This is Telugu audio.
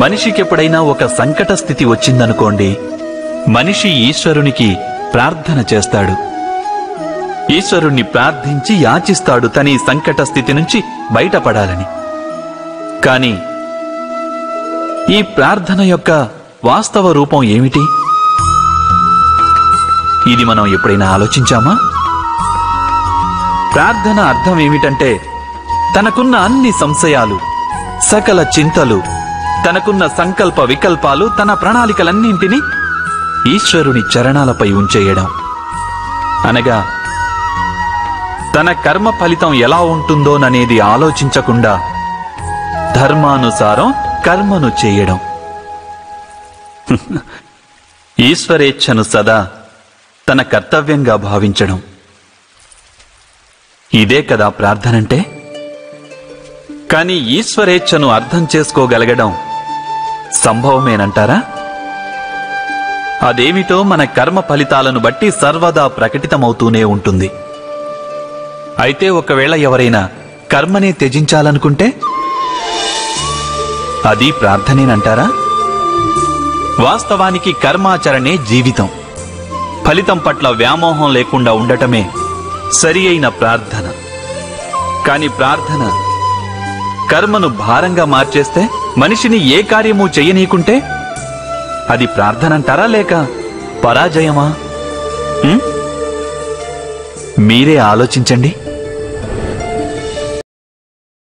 మనిషికెప్పుడైనా ఒక సంకట స్థితి వచ్చిందనుకోండి, మనిషి ఈశ్వరునికి ప్రార్థన చేస్తాడు. ఈశ్వరుణ్ణి ప్రార్థించి యాచిస్తాడు తన ఈ సంకట స్థితి నుంచి బయటపడాలని. కాని ఈ ప్రార్థన యొక్క వాస్తవ రూపం ఏమిటి? ఇది మనం ఎప్పుడైనా ఆలోచించామా? ప్రార్థన అర్థం ఏమిటంటే, తనకున్న అన్ని సంశయాలు, సకల చింతలు, తనకున్న సంకల్ప వికల్పాలు, తన ప్రణాళికలన్నింటినీ ఈశ్వరుని చరణాలపై ఉంచేయడం. అనగా తన కర్మ ఫలితం ఎలా ఉంటుందోననేది ఆలోచించకుండా ధర్మానుసారం కర్మను చేయడం. ఈశ్వరేచ్ఛను సదా తన కర్తవ్యంగా భావించడం. ఇదే కదా ప్రార్థనంటే. కాని ఈశ్వరేచ్ఛను అర్థం చేసుకోగలగడం సంభవమేనంటారా? అదేమిటో మన కర్మ ఫలితాలను బట్టి సర్వదా ప్రకటితమవుతూనే ఉంటుంది. అయితే ఒకవేళ ఎవరైనా కర్మనే త్యజించాలనుకుంటే అది ప్రార్థనేనంటారా? వాస్తవానికి కర్మాచరణే జీవితం. ఫలితం పట్ల వ్యామోహం లేకుండా ఉండటమే సరి అయిన ప్రార్థన. కాని ప్రార్థన కర్మను భారంగా మార్చేస్తే, మనిషిని ఏ కార్యమూ చెయ్యనీకుంటే అది ప్రార్థనంటారా లేక పరాజయమా? మీరే ఆలోచించండి.